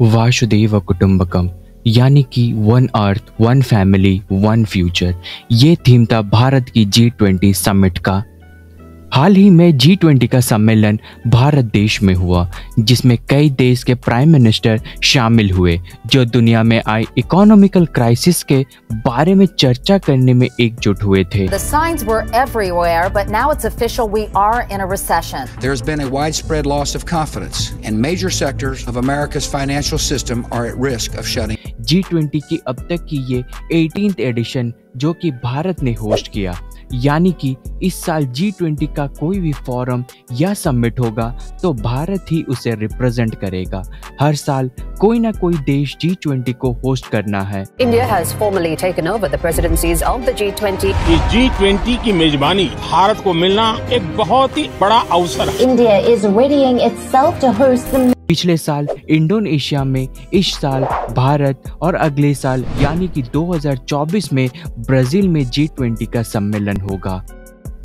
वासुदेव कुटुंबकम यानी कि one earth one family one future, ये थीम था भारत की G20 समिट का। हाल ही में G20 का सम्मेलन भारत देश में हुआ, जिसमें कई देश के प्राइम मिनिस्टर शामिल हुए, जो दुनिया में आई इकोनॉमिकल क्राइसिस के बारे में चर्चा करने में एकजुट हुए थे। The signs were everywhere, but now it's official, we are in a recession. There has been a widespread loss of confidence, and major sectors of America's financial system are at risk of shutting. G20 की अब तक की ये 18th addition जो कि भारत ने host किया, यानी कि इस साल G20 का कोई भी फोरम या समिट होगा तो भारत ही उसे रिप्रेजेंट करेगा। हर साल कोई ना कोई देश G20 को होस्ट करना है। India has formally taken over the presidencies of the G20. इस G20 की मेजबानी भारत को मिलना एक बहुत ही बड़ा अवसर है। India is readying itself to host the पिछले साल इंडोनेशिया में, इस साल भारत और अगले साल यानी कि 2024 में ब्राजील में G20 का सम्मेलन होगा।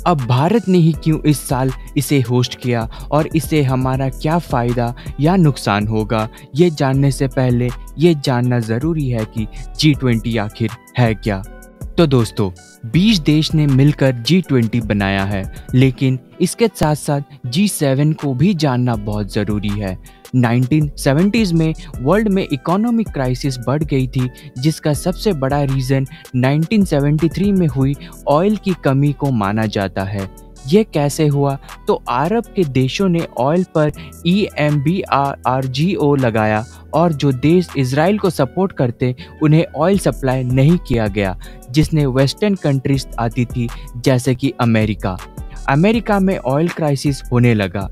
अब भारत ने ही क्यों इस साल इसे होस्ट किया और इससे हमारा क्या फ़ायदा या नुकसान होगा, ये जानने से पहले ये जानना ज़रूरी है कि G20 आखिर है क्या। तो दोस्तों, 20 देश ने मिलकर G20 बनाया है, लेकिन इसके साथ साथ G7 को भी जानना बहुत ज़रूरी है। 1970s में वर्ल्ड में इकोनॉमिक क्राइसिस बढ़ गई थी, जिसका सबसे बड़ा रीज़न 1973 में हुई ऑयल की कमी को माना जाता है। ये कैसे हुआ? तो अरब के देशों ने ऑयल पर EMBARGO लगाया और जो देश इजराइल को सपोर्ट करते उन्हें ऑयल सप्लाई नहीं किया गया, जिसने वेस्टर्न कंट्रीज आती थी जैसे कि अमेरिका में ऑयल क्राइसिस होने लगा।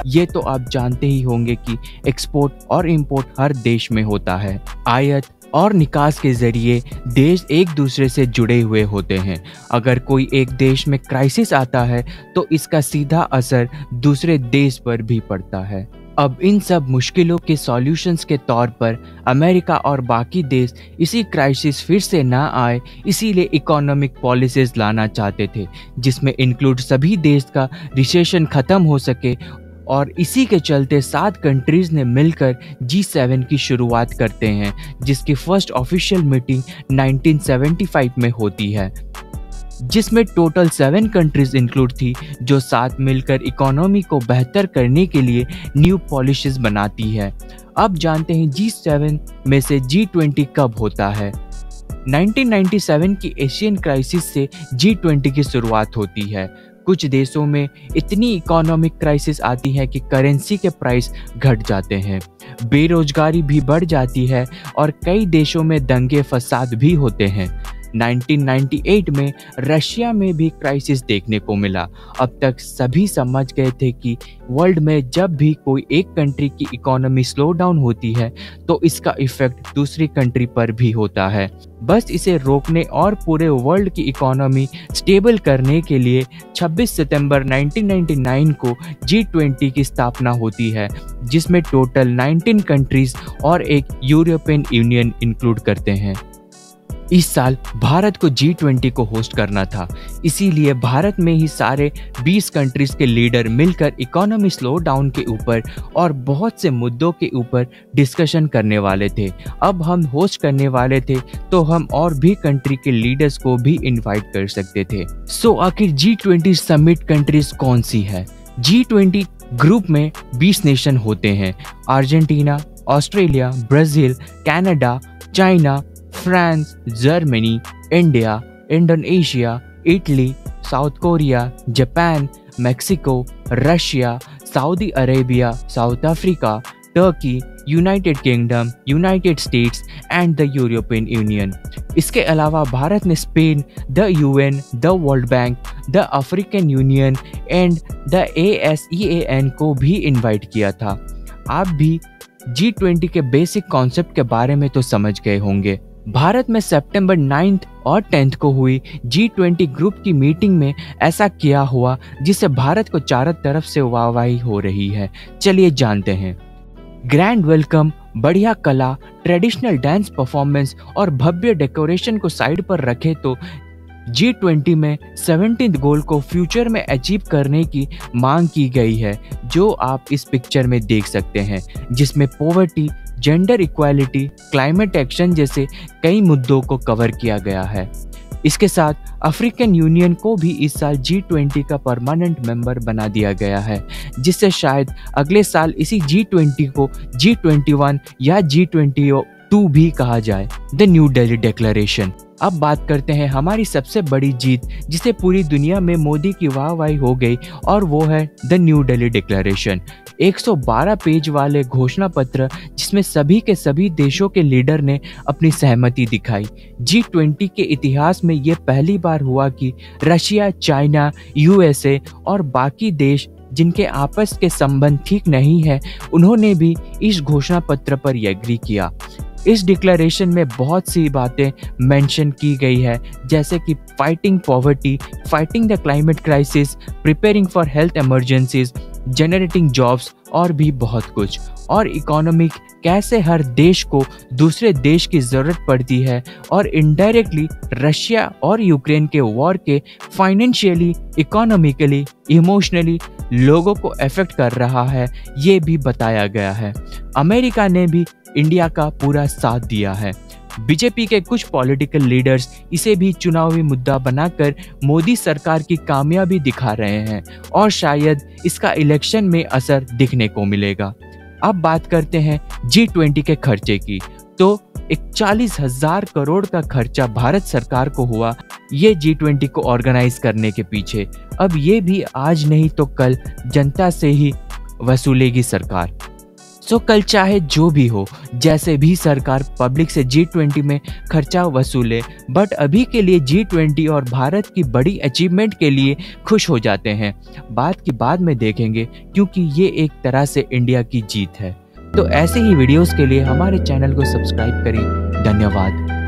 ये तो आप जानते ही होंगे कि एक्सपोर्ट और इंपोर्ट हर देश में होता है। आयात और निकास के जरिए देश एक दूसरे से जुड़े हुए होते हैं। अगर कोई एक देश में क्राइसिस आता है तो इसका सीधा असर दूसरे देश पर भी पड़ता है। अब इन सब मुश्किलों के सॉल्यूशंस के तौर पर अमेरिका और बाकी देश इसी क्राइसिस फिर से ना आए, इसीलिए इकोनॉमिक पॉलिसीज लाना चाहते थे, जिसमें इंक्लूड सभी देश का रिसेशन खत्म हो सके। और इसी के चलते 7 कंट्रीज ने मिलकर G7 की शुरुआत करते हैं, जिसकी फर्स्ट ऑफिशियल मीटिंग 1975 में होती है, जिसमें टोटल 7 कंट्रीज इंक्लूड थी, जो साथ मिलकर इकोनॉमी को बेहतर करने के लिए न्यू पॉलिसीज बनाती है। अब जानते हैं G7 में से G20 कब होता है। 1997 की एशियन क्राइसिस से G20 की शुरुआत होती है। कुछ देशों में इतनी इकोनॉमिक क्राइसिस आती है कि करेंसी के प्राइस घट जाते हैं, बेरोजगारी भी बढ़ जाती है और कई देशों में दंगे फसाद भी होते हैं। 1998 में रशिया में भी क्राइसिस देखने को मिला। अब तक सभी समझ गए थे कि वर्ल्ड में जब भी कोई एक कंट्री की इकोनॉमी स्लो डाउन होती है तो इसका इफेक्ट दूसरी कंट्री पर भी होता है। बस इसे रोकने और पूरे वर्ल्ड की इकोनॉमी स्टेबल करने के लिए 26 सितंबर 1999 को G20 की स्थापना होती है, जिसमें टोटल 19 कंट्रीज और एक यूरोपियन यूनियन इंक्लूड करते हैं। इस साल भारत को G20 को होस्ट करना था, इसीलिए भारत में ही सारे 20 कंट्रीज के लीडर मिलकर इकोनॉमी स्लो डाउन के ऊपर और बहुत से मुद्दों के ऊपर डिस्कशन करने वाले थे। अब हम होस्ट करने वाले थे तो हम और भी कंट्री के लीडर्स को भी इनवाइट कर सकते थे। सो आखिर G20 समिट कंट्रीज कौन सी है? G20 ग्रुप में 20 नेशन होते हैं: Argentina, Australia, Brazil, Canada, China, France, Germany, India, Indonesia, Italy, south Korea, Japan, Mexico, Russia, Saudi Arabia, south Africa, Turkey, United kingdom, United states and the European union. इसके अलावा भारत ने Spain, the UN, the world bank, the African union and the ASEAN को भी invite किया था। आप भी G20 के बेसिक कॉन्सेप्ट के बारे में तो समझ गए होंगे। भारत में सितंबर 9 और 10 को हुई G20 ग्रुप की मीटिंग में ऐसा किया हुआ, जिससे भारत को चारों तरफ से वाहवाही हो रही है। चलिए जानते हैं। ग्रैंड वेलकम, बढ़िया कला, ट्रेडिशनल डांस परफॉर्मेंस और भव्य डेकोरेशन को साइड पर रखे तो G20 में 17th गोल को फ्यूचर में अचीव करने की मांग की गई है, जो आप इस पिक्चर में देख सकते हैं, जिसमें poverty, gender equality, climate action जैसे कई मुद्दों को कवर किया गया है। इसके साथ अफ्रीकन यूनियन को भी इस साल G20 का परमानेंट मेंबर बना दिया गया है, जिससे शायद अगले साल इसी G20 को G21 या G22 भी कहा जाए। The new Delhi declaration. अब बात करते हैं हमारी सबसे बड़ी जीत, जिसे पूरी दुनिया में मोदी की वाहवाही हो गई, और वो है the new Delhi declaration. 112 page वाले घोषणा पत्र, जिसमें सभी के सभी देशों के लीडर ने अपनी सहमति दिखाई। G20 के इतिहास में ये पहली बार हुआ कि रशिया, चाइना, USA और बाकी देश जिनके आपस के संबंध ठीक नहीं है, उन्होंने भी इस घोषणा पत्र पर एग्री किया। इस डिक्लेरेशन में बहुत सी बातें मेंशन की गई है, जैसे कि fighting poverty, fighting the climate crisis, preparing for health emergencies, generating jobs और भी बहुत कुछ। और इकोनॉमिक, कैसे हर देश को दूसरे देश की ज़रूरत पड़ती है और इनडायरेक्टली रशिया और यूक्रेन के वॉर के फाइनेंशियली, इकोनॉमिकली, इमोशनली लोगों को अफेक्ट कर रहा है, ये भी बताया गया है। अमेरिका ने भी इंडिया का पूरा साथ दिया है। बीजेपी के कुछ पॉलिटिकल लीडर्स इसे भी चुनावी मुद्दा बनाकर मोदी सरकार की कामयाबी दिखा रहे हैं, और शायद इसका इलेक्शन में असर दिखने को मिलेगा। अब बात करते हैं G20 के खर्चे की, तो 41,000 करोड़ का खर्चा भारत सरकार को हुआ ये G20 को ऑर्गेनाइज करने के पीछे। अब ये भी आज नहीं तो कल जनता से ही वसूलेगी सरकार। सो कल चाहे जो भी हो, जैसे भी सरकार पब्लिक से G20 में खर्चा वसूले, बट अभी के लिए G20 और भारत की बड़ी अचीवमेंट के लिए खुश हो जाते हैं। बात की बाद में देखेंगे, क्योंकि ये एक तरह से इंडिया की जीत है। तो ऐसे ही वीडियोस के लिए हमारे चैनल को सब्सक्राइब करें। धन्यवाद।